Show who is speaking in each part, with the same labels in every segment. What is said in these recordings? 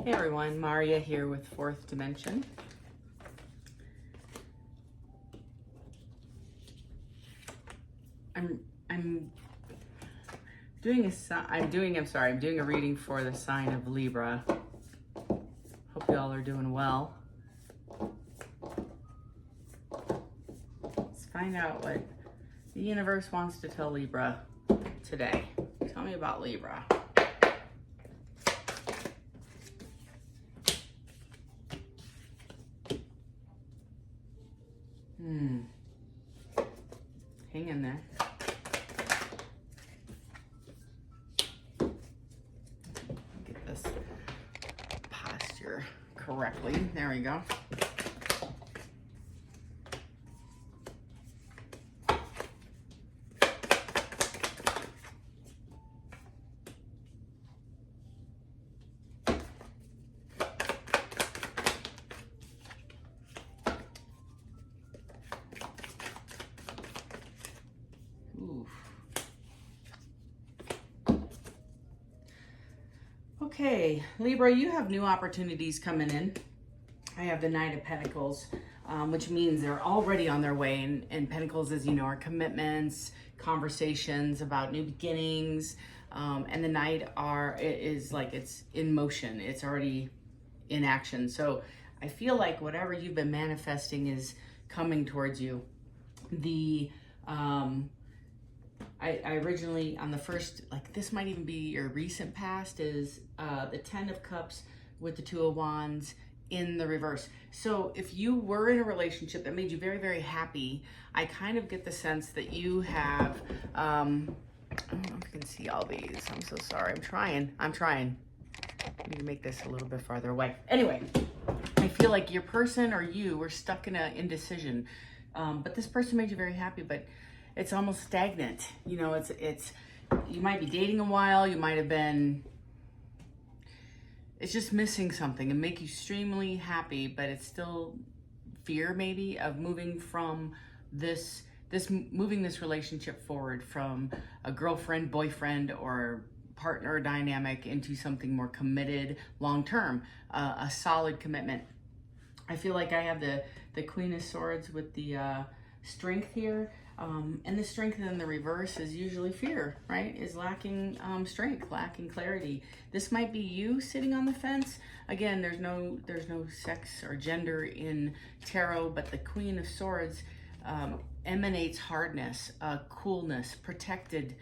Speaker 1: Hey everyone, Maria here with Fourth Dimension. I'm doing a reading for the sign of Libra. Hope y'all are doing well. Let's find out what the universe wants to tell Libra today. Tell me about Libra. Hang in there. Get this posture correctly. There we go. Okay, Libra, you have new opportunities coming in. I have the Knight of Pentacles, which means they're already on their way. And Pentacles, as you know, are commitments, conversations about new beginnings. And the Knight is like it's in motion. It's already in action. So I feel like whatever you've been manifesting is coming towards you. I originally, on the first, like this might even be your recent past, is the 10 of Cups with the 2 of Wands in the reverse. So if you were in a relationship that made you very, very happy, I kind of get the sense that you have, I don't know if you can see all these. I'm so sorry. I'm trying. I need to make this a little bit farther away. Anyway, I feel like your person or you were stuck in an indecision, but this person made you very happy, but it's almost stagnant. You know, it's you might be dating a while, you might have been, it's just missing something and make you extremely happy, but it's still fear maybe of moving from moving this relationship forward from a girlfriend, boyfriend, or partner dynamic into something more committed, long-term, a solid commitment. I feel like I have the Queen of Swords with the strength here. And the strength in the reverse is usually fear, right? Is lacking strength, lacking clarity. This might be you sitting on the fence. Again, there's no sex or gender in tarot, but the Queen of Swords emanates hardness, coolness, protected,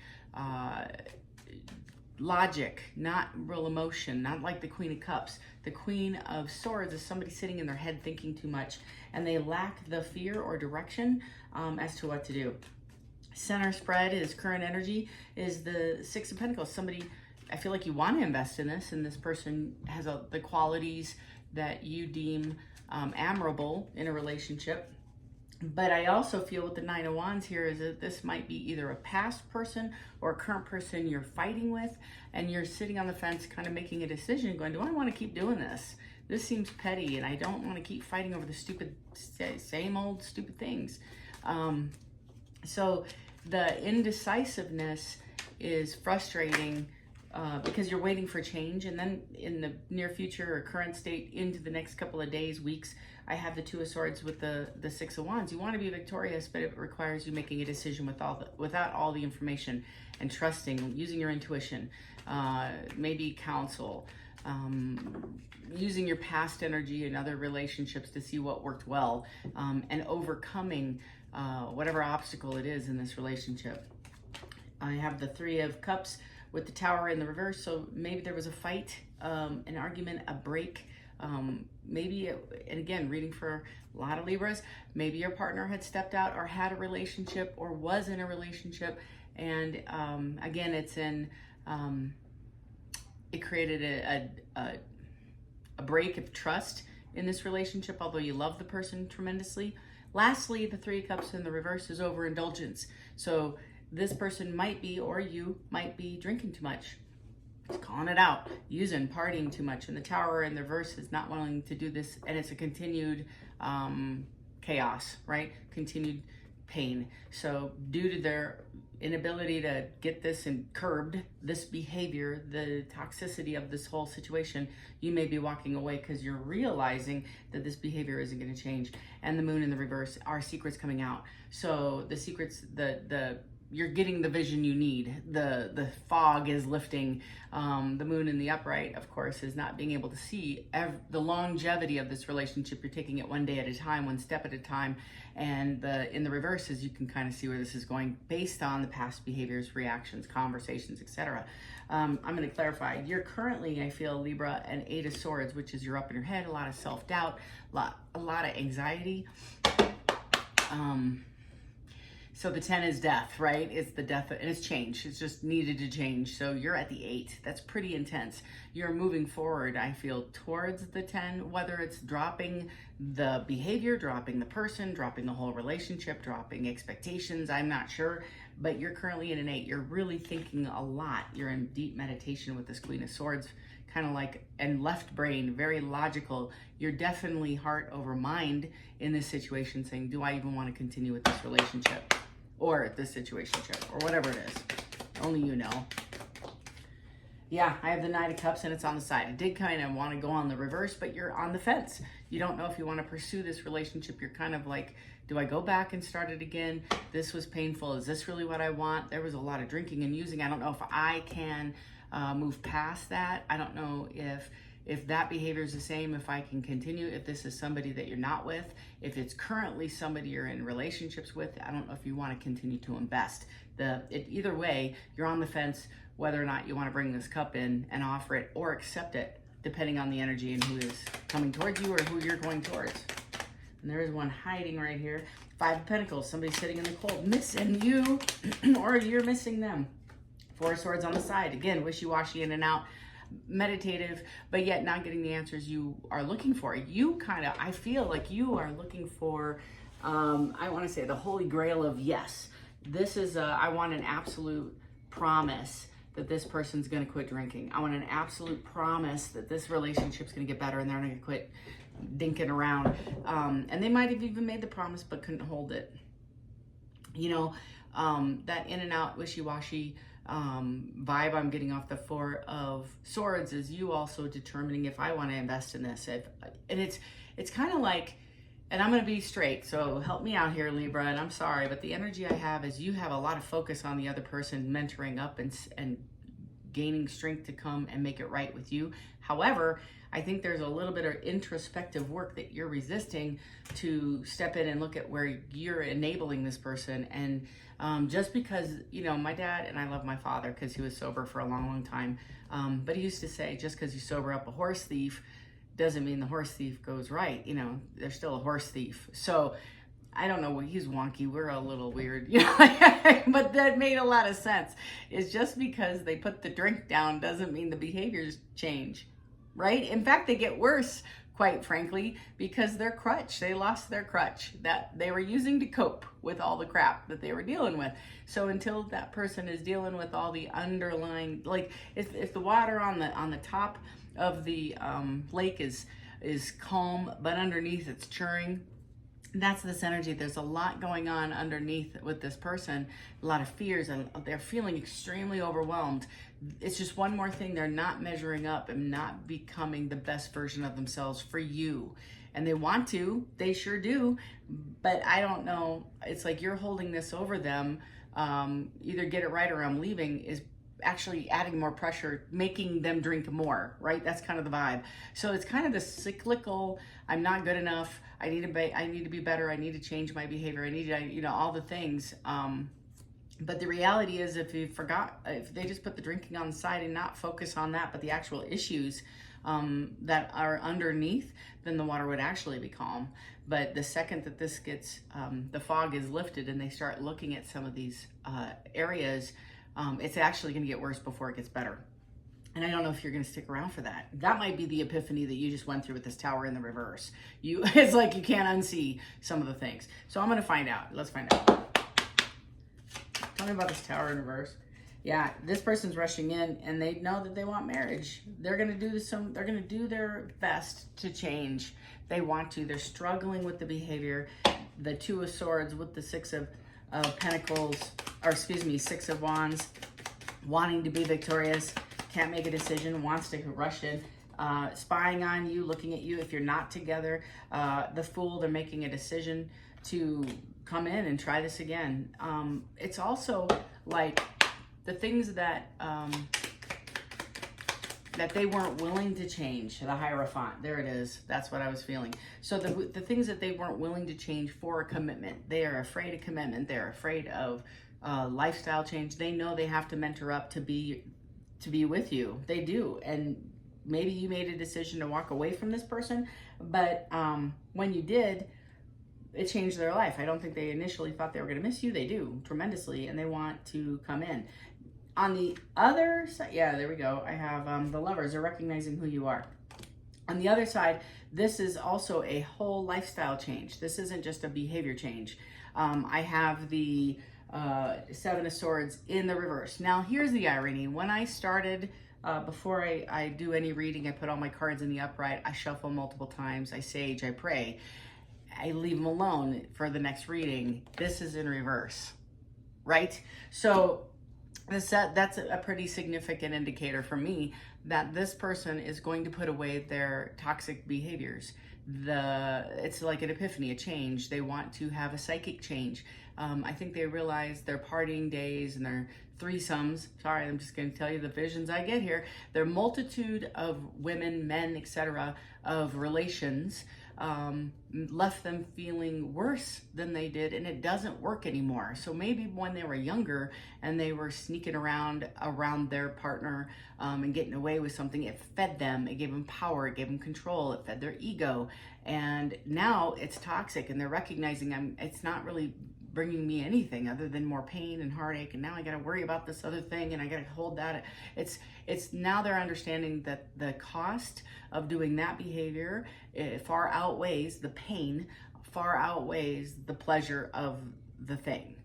Speaker 1: logic, not real emotion, not like the Queen of Cups. The Queen of Swords is somebody sitting in their head thinking too much, and they lack the fear or direction as to what to do. Center spread is current energy, is the 6 of Pentacles. Somebody, I feel like you want to invest in this, and this person has the qualities that you deem admirable in a relationship. But I also feel with the 9 of Wands here is that this might be either a past person or a current person you're fighting with, and you're sitting on the fence kind of making a decision going, do I want to keep doing this? This seems petty, and I don't want to keep fighting over the same old stupid things. So the indecisiveness is frustrating because you're waiting for change, and then in the near future or current state into the next couple of days, weeks, I have the 2 of Swords with the 6 of Wands. You want to be victorious, but it requires you making a decision without all the information, and trusting, using your intuition, maybe counsel, using your past energy in other relationships to see what worked well, and overcoming whatever obstacle it is in this relationship. I have the 3 of Cups with the Tower in the reverse, so maybe there was a fight, an argument, a break, and again, reading for a lot of Libras, maybe your partner had stepped out or had a relationship or was in a relationship, and again, it's in, it created a break of trust in this relationship, although you love the person tremendously. Lastly, the 3 of Cups in the reverse is overindulgence. So this person might be, or you might be, drinking too much. It's calling it out, partying too much. And the Tower in the reverse is not willing to do this, and it's a continued chaos, right? Continued pain. So due to their inability to get this and curbed, this behavior, the toxicity of this whole situation, you may be walking away because you're realizing that this behavior isn't going to change. And the moon in the reverse are secrets coming out. So the secrets, you're getting the vision you need. The fog is lifting. The moon in the upright, of course, is not being able to see the longevity of this relationship. You're taking it one day at a time, one step at a time. And in the reverse is you can kind of see where this is going based on the past behaviors, reactions, conversations, etc. I'm going to clarify. You're currently, I feel, Libra, an 8 of Swords, which is you're up in your head, a lot of self-doubt, a lot of anxiety. So the 10 is death, right? It's the death, and it's change. It's just needed to change. So you're at the 8. That's pretty intense. You're moving forward, I feel, towards the 10, whether it's dropping the behavior, dropping the person, dropping the whole relationship, dropping expectations, I'm not sure. But you're currently in an 8. You're really thinking a lot. You're in deep meditation with this Queen of Swords, kind of like, and left brain, very logical. You're definitely heart over mind in this situation, saying, do I even want to continue with this relationship? Or this situationship, or whatever it is. Only you know. Yeah, I have the Knight of Cups and it's on the side. I did kind of want to go on the reverse, but you're on the fence. You don't know if you want to pursue this relationship. You're kind of like, do I go back and start it again? This was painful. Is this really what I want? There was a lot of drinking and using. I don't know if I can move past that. I don't know if that behavior is the same, if I can continue, if this is somebody that you're not with, if it's currently somebody you're in relationships with. I don't know if you want to continue to invest. Either way, you're on the fence whether or not you want to bring this cup in and offer it or accept it, depending on the energy and who is coming towards you or who you're going towards. And there is one hiding right here. 5 of Pentacles, somebody sitting in the cold, missing you, or you're missing them. 4 of Swords on the side. Again, wishy-washy in and out. Meditative, but yet not getting the answers you are looking for. You kind of, I feel like you are looking for, I want to say the holy grail of yes. This is, I want an absolute promise that this person's going to quit drinking. I want an absolute promise that this relationship's going to get better and they're going to quit dinking around. And they might have even made the promise but couldn't hold it. You know, that in and out, wishy-washy vibe I'm getting off the 4 of Swords is you also determining if I want to invest in this. And it's kind of like, and I'm going to be straight, so help me out here, Libra, and I'm sorry, but the energy I have is you have a lot of focus on the other person, mentoring up and gaining strength to come and make it right with you. However, I think there's a little bit of introspective work that you're resisting to step in and look at where you're enabling this person. And just because, you know, my dad, and I love my father because he was sober for a long, long time, but he used to say, just because you sober up a horse thief doesn't mean the horse thief goes right. You know, they're still a horse thief. So I don't know, he's wonky. We're a little weird, you know, but that made a lot of sense. It's just because they put the drink down doesn't mean the behaviors change, right? In fact, they get worse, quite frankly, because their crutch, they lost their crutch that they were using to cope with all the crap that they were dealing with. So until that person is dealing with all the underlying, like if the water on the top of the lake is calm, but underneath it's churning, that's this energy. There's a lot going on underneath with this person, a lot of fears, and they're feeling extremely overwhelmed. It's just one more thing. They're not measuring up and not becoming the best version of themselves for you. And they want to, they sure do, but I don't know. It's like you're holding this over them. Either get it right or I'm leaving is actually adding more pressure, making them drink more, right? That's kind of the vibe. So it's kind of the cyclical, I'm not good enough, I need to be better, I need to change my behavior, I need to, you know, all the things. But the reality is if they just put the drinking on the side and not focus on that, but the actual issues that are underneath, then the water would actually be calm. But the second that this gets, the fog is lifted and they start looking at some of these areas, it's actually going to get worse before it gets better. And I don't know if you're going to stick around for that. That might be the epiphany that you just went through with this tower in the reverse. It's like you can't unsee some of the things. So I'm going to find out. Let's find out. Tell me about this tower in reverse. Yeah, this person's rushing in and they know that they want marriage. They're going to do they're going to do their best to change. They want to. They're struggling with the behavior. The 2 of Swords with the 6 of of Pentacles, or excuse me, Six of Wands, wanting to be victorious, can't make a decision, wants to rush in, spying on you, looking at you if you're not together. The Fool, they're making a decision to come in and try this again. It's also like the things that that they weren't willing to change. The Hierophant, there it is. That's what I was feeling. So the things that they weren't willing to change for a commitment. They are afraid of commitment. They're afraid of lifestyle change. They know they have to mentor up to be with you. They do. And maybe you made a decision to walk away from this person, but when you did, it changed their life. I don't think they initially thought they were going to miss you. They do tremendously, and they want to come in. On the other side, yeah, there we go. I have the Lovers are recognizing who you are. On the other side, this is also a whole lifestyle change. This isn't just a behavior change. I have the Seven of Swords in the reverse. Now, here's the irony. When I started, before I do any reading, I put all my cards in the upright. I shuffle multiple times. I sage, I pray. I leave them alone for the next reading. This is in reverse, right? So that's a pretty significant indicator for me that this person is going to put away their toxic behaviors. It's like an epiphany, a change. They want to have a psychic change. I think they realize their partying days and their threesomes. Sorry, I'm just going to tell you the visions I get here. Their multitude of women, men, etc., of relations left them feeling worse than they did, and it doesn't work anymore. So maybe when they were younger and they were sneaking around their partner and getting away with something, it fed them, it gave them power, it gave them control, it fed their ego. And now it's toxic, and they're recognizing it's not really bringing me anything other than more pain and heartache, and now I got to worry about this other thing, and I got to hold that. It's now they're understanding that the cost of doing that behavior far outweighs the pain, far outweighs the pleasure of the thing,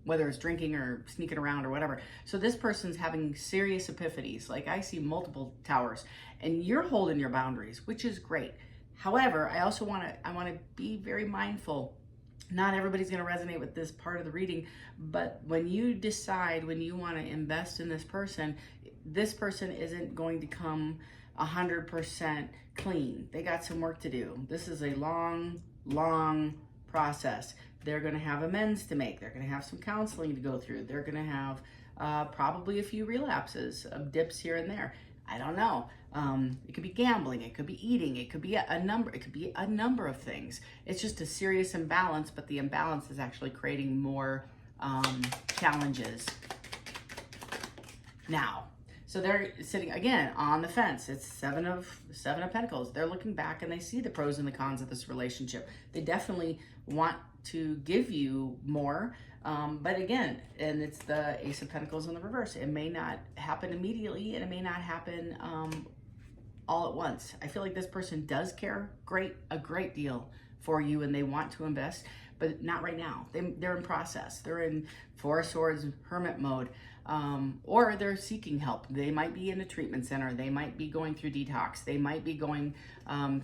Speaker 1: whether it's drinking or sneaking around or whatever. So this person's having serious epiphanies. Like, I see multiple towers, and you're holding your boundaries, which is great. However, I also want to be very mindful. Not everybody's going to resonate with this part of the reading, but when you decide, when you want to invest in this person isn't going to come 100% clean. They got some work to do. This is a long, long process. They're going to have amends to make. They're going to have some counseling to go through. They're going to have probably a few relapses of dips here and there. I don't know. It could be gambling. It could be eating. It could be a number of things. It's just a serious imbalance, but the imbalance is actually creating more challenges now. So they're sitting again on the fence. It's seven of Pentacles. They're looking back and they see the pros and the cons of this relationship. They definitely want to give you more. But again, and it's the Ace of Pentacles in the reverse. It may not happen immediately, and it may not happen all at once. I feel like this person does care a great deal for you, and they want to invest, but not right now. They're in process. They're in Four of Swords hermit mode, or they're seeking help. They might be in a treatment center. They might be going through detox. They might be going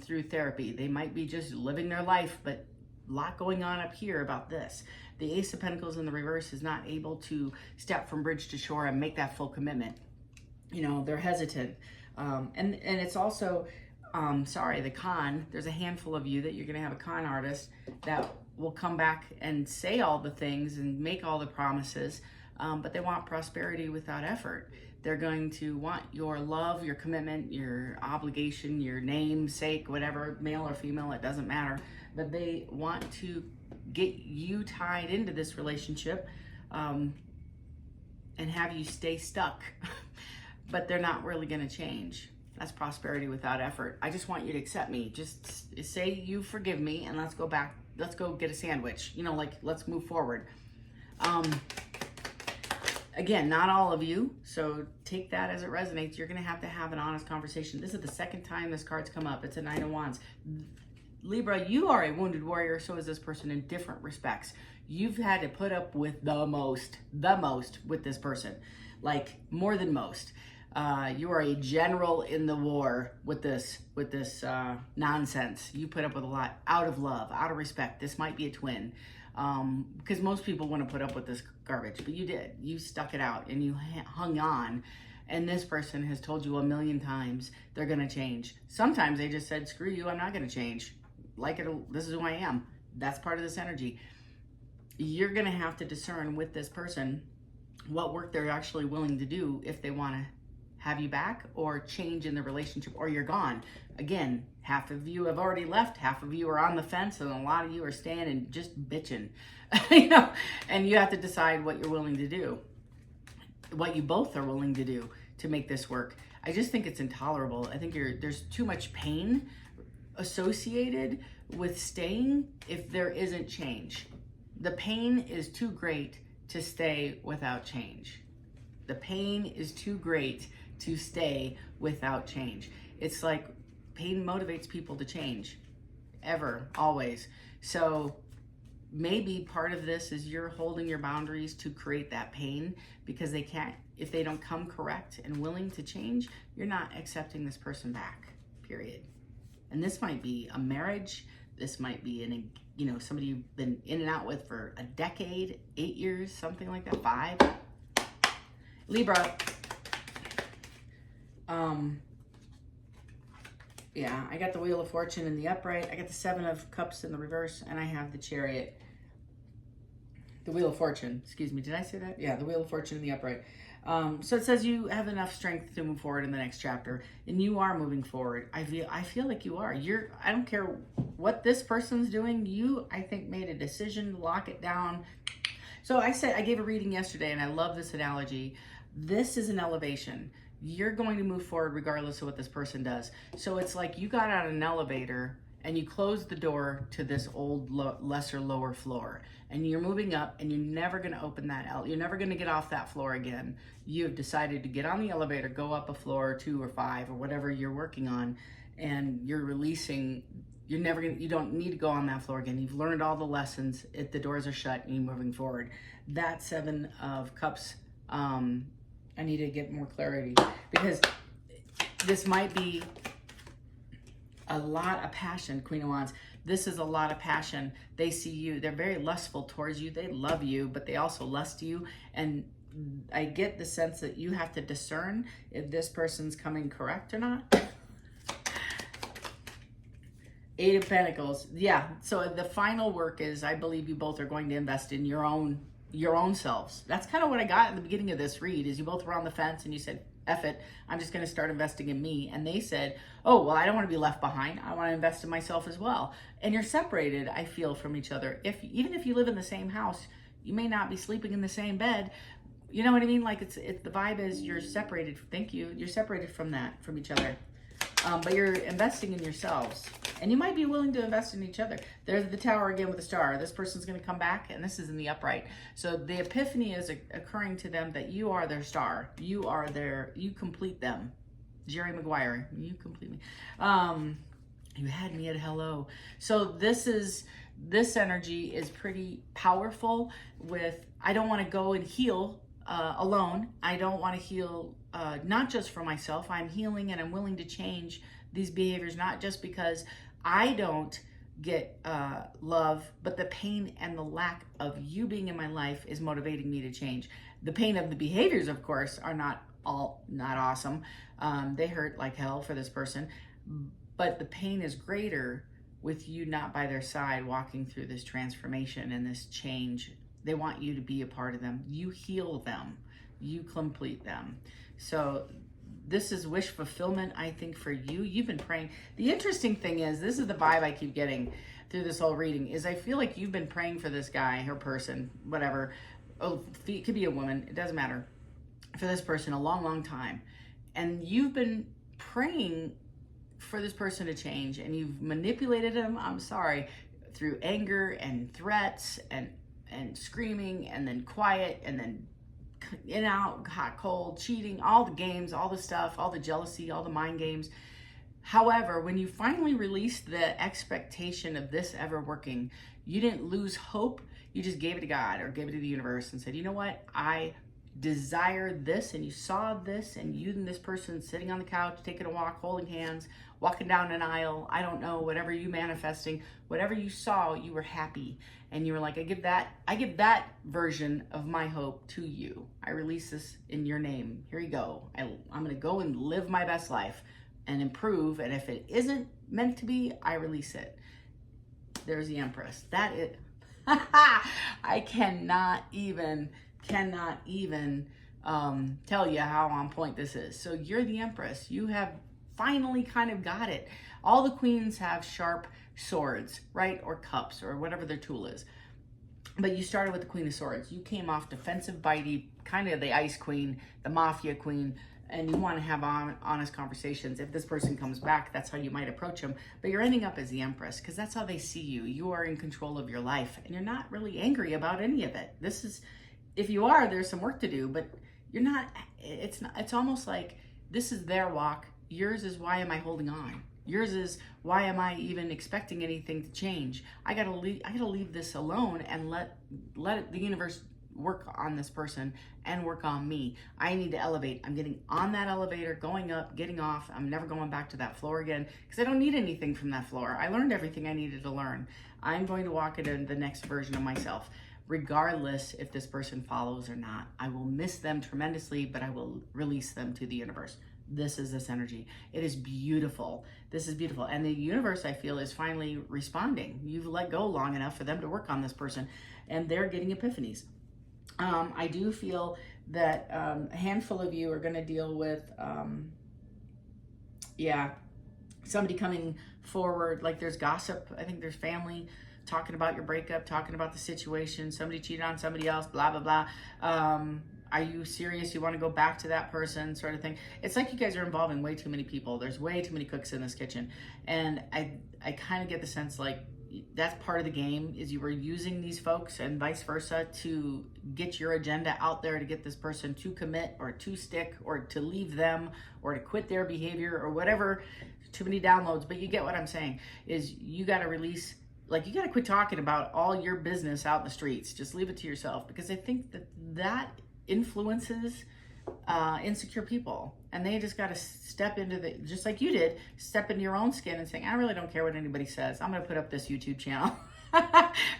Speaker 1: through therapy. They might be just living their life, but a lot going on up here about this. The Ace of Pentacles in the reverse is not able to step from bridge to shore and make that full commitment. You know, they're hesitant. And it's also, the con. There's a handful of you that you're going to have a con artist that will come back and say all the things and make all the promises, but they want prosperity without effort. They're going to want your love, your commitment, your obligation, your namesake, whatever, male or female, it doesn't matter. But they want to get you tied into this relationship and have you stay stuck. But they're not really going to change. That's prosperity without effort. I just want you to accept me. Just say you forgive me, and let's go back. Let's go get a sandwich. You know, like, let's move forward. Again, not all of you, so take that as it resonates. You're going to have an honest conversation. This is the second time this card's come up. It's a Nine of Wands. Libra, you are a wounded warrior, so is this person in different respects. You've had to put up with the most with this person, like more than most. You are a general in the war with this nonsense. You put up with a lot out of love, out of respect. This might be a twin. because most people wouldn't put up with this garbage, but you did. You stuck it out and you hung on. And this person has told you a million times they're going to change. Sometimes they just said, screw you, I'm not going to change. This is who I am. That's part of this energy. You're going to have to discern with this person what work they're actually willing to do if they want to have you back or change in the relationship, or you're gone. Again, half of you have already left, half of you are on the fence, and a lot of you are staying and just bitching. And you have to decide what you're willing to do, what you both are willing to do to make this work. I just think it's intolerable. I think there's too much pain associated with staying if there isn't change. The pain is too great to stay without change. The pain is too great to stay without change. It's like pain motivates people to change, ever, always. So maybe part of this is you're holding your boundaries to create that pain because they can't, if they don't come correct and willing to change, you're not accepting this person back, period. And this might be a marriage. This might be somebody you've been in and out with for a decade, 8 years, something like that, 5. Libra. Yeah, I got the Wheel of Fortune in the upright. I got the 7 of Cups in the reverse, and I have the Chariot. The Wheel of Fortune, excuse me. Did I say that? Yeah, the Wheel of Fortune in the upright. So it says you have enough strength to move forward in the next chapter, and you are moving forward. I feel like you are. I don't care what this person's doing. You, I think, made a decision to lock it down. So I gave a reading yesterday, and I love this analogy. This is an elevation. You're going to move forward regardless of what this person does. So it's like you got out an elevator and you closed the door to this old, lesser, lower floor. And you're moving up, and you're never going to open that out. You're never going to get off that floor again. You've decided to get on the elevator, go up a floor or 2 or 5 or whatever you're working on, and you're releasing. You don't need to go on that floor again. You've learned all the lessons. The doors are shut, and you're moving forward. That 7 of Cups, I need to get more clarity, because this might be a lot of passion. Queen of Wands. This is a lot of passion. They see you. They're very lustful towards you. They love you, but they also lust you. And I get the sense that you have to discern if this person's coming correct or not. 8 of Pentacles. Yeah. So the final work is, I believe you both are going to invest in your own selves. That's kind of what I got at the beginning of this read, is you both were on the fence and you said, F it, I'm just going to start investing in me. And they said, oh, well, I don't want to be left behind. I want to invest in myself as well. And you're separated, I feel, from each other. Even if you live in the same house, you may not be sleeping in the same bed. You know what I mean? Like it's the vibe is you're separated. Thank you. You're separated from each other. But you're investing in yourselves. And you might be willing to invest in each other. There's the Tower again with the star. This person's going to come back, and this is in the upright. So the epiphany is occurring to them that you are their star. You complete them. Jerry Maguire, you complete me. You had me at hello. So this energy is pretty powerful with, I don't want to go and heal alone. I don't want to heal not just for myself. I'm healing and I'm willing to change these behaviors, not just because I don't get love, but the pain and the lack of you being in my life is motivating me to change. The pain of the behaviors, of course, are not awesome. They hurt like hell for this person, but the pain is greater with you not by their side, walking through this transformation and this change. They want you to be a part of them. You heal them. You complete them. So this is wish fulfillment, I think, for you. You've been praying. The interesting thing is, this is the vibe I keep getting through this whole reading, is I feel like you've been praying for this guy or person, whatever. Oh, it could be a woman. It doesn't matter. For this person a long, long time. And you've been praying for this person to change, and you've manipulated him, I'm sorry, through anger and threats and screaming, and then quiet, and then in and out, hot, cold, cheating, all the games, all the stuff, all the jealousy, all the mind games. However, when you finally released the expectation of this ever working, you didn't lose hope. You just gave it to God or gave it to the universe and said, you know what? I desire this and you saw this and you and this person sitting on the couch, taking a walk, holding hands, walking down an aisle, I don't know, whatever you manifesting, whatever you saw, you were happy. And you were like, I give that version of my hope to you. I release this in your name. Here you go. I'm going to go and live my best life and improve. And if it isn't meant to be, I release it. There's the Empress. That is, I cannot even tell you how on point this is. So you're the Empress. You have finally kind of got it. All the queens have sharp swords, right? Or cups or whatever their tool is. But you started with the Queen of Swords. You came off defensive, bitey, kind of the ice queen, the mafia queen, and you want to have honest conversations. If this person comes back, that's how you might approach them. But you're ending up as the Empress because that's how they see you. You are in control of your life and you're not really angry about any of it. This is, if you are, there's some work to do, but you're not, it's almost like this is their walk. Yours is, why am I holding on? Yours is, why am I even expecting anything to change? I gotta leave this alone and let the universe work on this person and work on me. I need to elevate. I'm getting on that elevator, going up, getting off. I'm never going back to that floor again because I don't need anything from that floor. I learned everything I needed to learn. I'm going to walk into the next version of myself, regardless if this person follows or not. I will miss them tremendously, but I will release them to the universe. This is this energy. It is beautiful. This is beautiful. And the universe, I feel, is finally responding. You've let go long enough for them to work on this person and they're getting epiphanies. I do feel that a handful of you are going to deal with, somebody coming forward, like there's gossip. I think there's family talking about your breakup, talking about the situation, somebody cheated on somebody else, blah, blah, blah. Are you serious? You want to go back to that person, sort of thing? It's like you guys are involving way too many people. There's way too many cooks in this kitchen. And I kind of get the sense like that's part of the game, is you were using these folks and vice versa to get your agenda out there to get this person to commit or to stick or to leave them or to quit their behavior or whatever. Too many downloads, but you get what I'm saying, is you got to release, like you got to quit talking about all your business out in the streets. Just leave it to yourself, because I think that influences insecure people, and they just got to step into the, just like you did, step into your own skin and saying, I really don't care what anybody says. I'm going to put up this YouTube channel,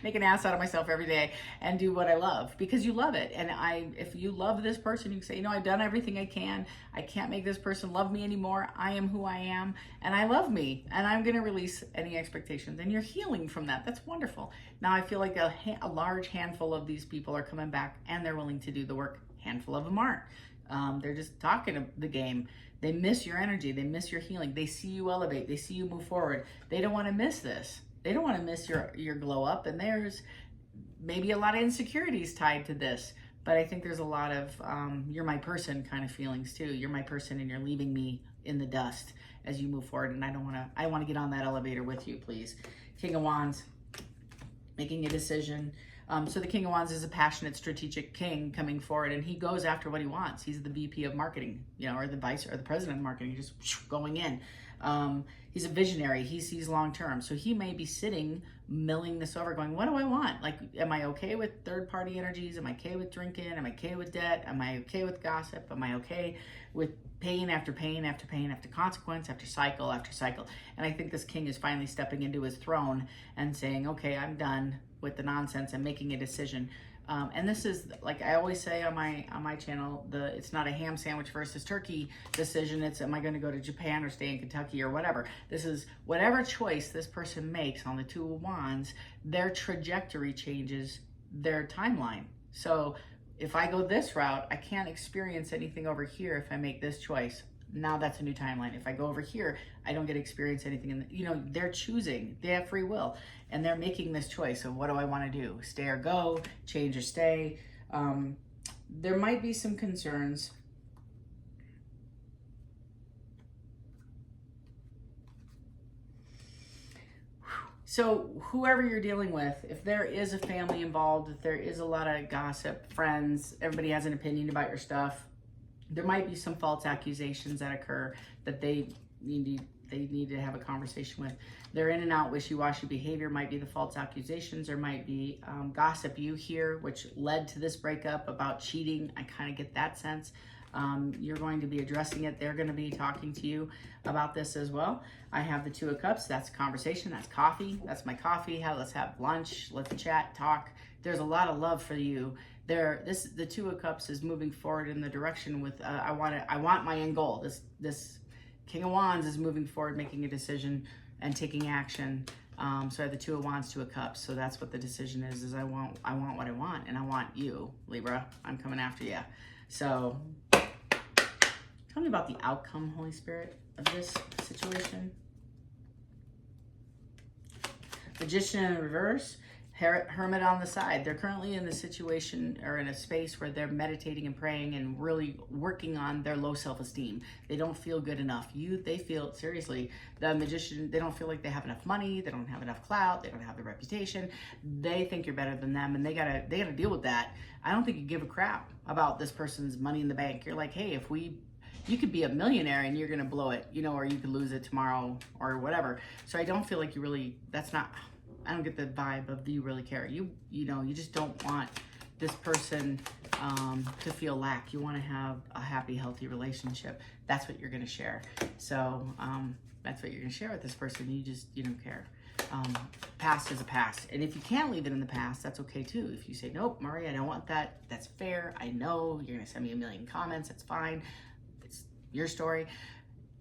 Speaker 1: make an ass out of myself every day and do what I love, because you love it. And if you love this person, you can say, I've done everything I can. I can't make this person love me anymore. I am who I am and I love me, and I'm going to release any expectations, and you're healing from that. That's wonderful. Now I feel like a large handful of these people are coming back and they're willing to do the work. Handful of them aren't. They're just talking the game. They miss your energy. They miss your healing. They see you elevate. They see you move forward. They don't want to miss this. They don't want to miss your glow up. And there's maybe a lot of insecurities tied to this. But I think there's a lot of you're my person kind of feelings too. You're my person and you're leaving me in the dust as you move forward. And I want to get on that elevator with you, please. King of Wands, making a decision. So the King of Wands is a passionate, strategic king coming forward, and he goes after what he wants. He's the VP of marketing, or the vice or the president of marketing, just going in. He's a visionary. He sees long term. So he may be sitting, milling this over, going, what do I want? Like, am I okay with third-party energies? Am I okay with drinking? Am I okay with debt? Am I okay with gossip? Am I okay with pain after pain after pain after consequence after cycle after cycle? And I think this king is finally stepping into his throne and saying, okay, I'm done with the nonsense and making a decision. And this is, like I always say on my channel, it's not a ham sandwich versus turkey decision. It's, am I going to go to Japan or stay in Kentucky or whatever? This is whatever choice this person makes on the Two of Wands, their trajectory changes their timeline. So if I go this route, I can't experience anything over here if I make this choice. Now that's a new timeline. If I go over here, I don't get to experience anything. They're choosing. They have free will. And they're making this choice of, what do I want to do? Stay or go, change or stay. There might be some concerns. So whoever you're dealing with, if there is a family involved, if there is a lot of gossip, friends, everybody has an opinion about your stuff, there might be some false accusations that occur that they need to they need to have a conversation with. They're in and out wishy-washy behavior, might be the false accusations, or might be gossip you hear, which led to this breakup about cheating. I kind of get that sense. You're going to be addressing it. They're going to be talking to you about this as well. I have the Two of Cups. That's conversation. That's coffee. That's my coffee. Let's have lunch. Let's chat, talk. There's a lot of love for you. The Two of Cups is moving forward in the direction with I want my end goal. This King of Wands is moving forward, making a decision and taking action. So I have the Two of Wands, Two of Cups. So that's what the decision is I want what I want, and I want you, Libra. I'm coming after you. So tell me about the outcome, Holy Spirit, of this situation. Magician in reverse, Hermit on the side. They're currently in the situation or in a space where they're meditating and praying and really working on their low self-esteem. They don't feel good enough. They feel, seriously, the Magician, they don't feel like they have enough money, they don't have enough clout, they don't have the reputation. They think you're better than them, and they gotta deal with that. I don't think you give a crap about this person's money in the bank. You're like, hey, you could be a millionaire and you're gonna blow it, or you could lose it tomorrow or whatever. So I don't feel like you really, I don't get the vibe of do you really care. You just don't want this person to feel lack. You want to have a happy, healthy relationship. That's what you're going to share. So that's what you're going to share with this person. You don't care. Past is a past. And if you can't leave it in the past, that's okay too. If you say, nope, Marie, I don't want that. That's fair. I know you're going to send me a million comments. That's fine. It's your story.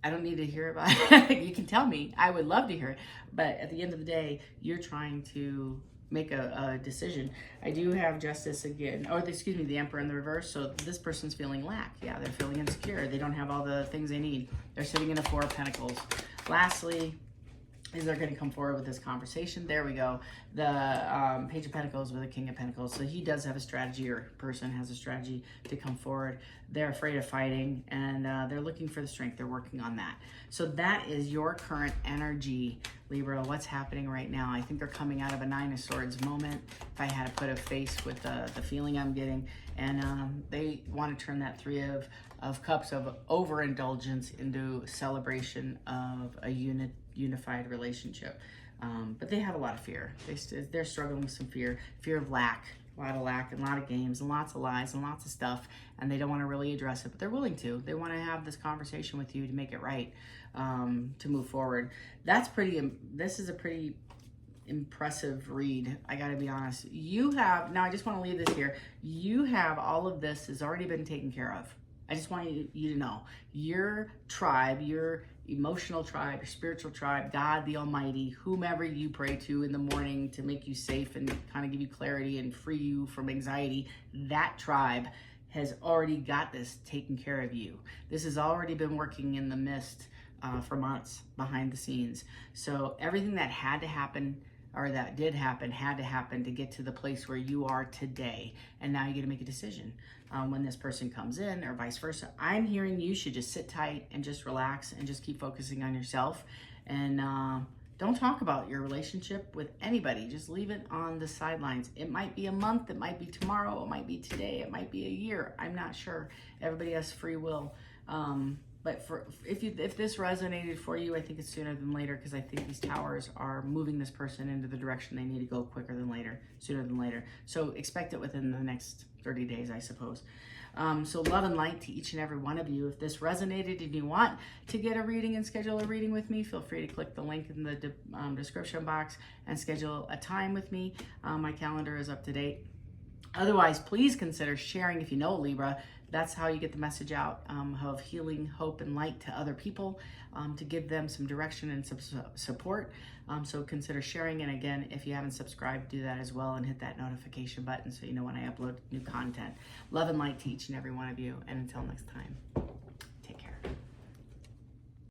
Speaker 1: I don't need to hear about it. You can tell me. I would love to hear it. But at the end of the day, you're trying to make a decision. I do have Justice again, the Emperor in the reverse. So this person's feeling lack. Yeah, they're feeling insecure. They don't have all the things they need. They're sitting in a Four of Pentacles. Lastly, is they're going to come forward with this conversation. There we go. The Page of Pentacles with the King of Pentacles. So he does have a strategy, or person has a strategy to come forward. They're afraid of fighting, and they're looking for the strength. They're working on that. So that is your current energy, Libra. What's happening right now? I think they're coming out of a Nine of Swords moment, if I had to put a face with the feeling I'm getting. And they want to turn that Three of Cups of overindulgence into celebration of a unified relationship. But they have a lot of fear. They're struggling with some fear of lack, a lot of lack, and a lot of games, and lots of lies, and lots of stuff, and they don't want to really address it, but they're willing to. They want to have this conversation with you to make it right, to move forward. This is a pretty impressive read, I gotta be honest. Now I just want to leave this here. You have all of this has already been taken care of. I just want you to know your tribe, your emotional tribe, your spiritual tribe, God the Almighty, whomever you pray to in the morning to make you safe and kind of give you clarity and free you from anxiety, that tribe has already got this taken care of you. This has already been working in the mist for months behind the scenes. So everything that had to happen, or that did happen, had to happen to get to the place where you are today. And now you get to make a decision when this person comes in, or vice versa. I'm hearing you should just sit tight and just relax and just keep focusing on yourself. And don't talk about your relationship with anybody. Just leave it on the sidelines. It might be a month, it might be tomorrow, it might be today, it might be a year. I'm not sure. Everybody has free will. But if this resonated for you, I think it's sooner than later, because I think these towers are moving this person into the direction they need to go quicker than later, sooner than later. So expect it within the next 30 days, I suppose. So love and light to each and every one of you. If this resonated and you want to get a reading and schedule a reading with me, feel free to click the link in the description box and schedule a time with me. My calendar is up to date. Otherwise, please consider sharing if you know Libra. That's how you get the message out of healing, hope, and light to other people, to give them some direction and some support. So consider sharing. And again, if you haven't subscribed, do that as well, and hit that notification button so you know when I upload new content. Love and light to each and every one of you. And until next time.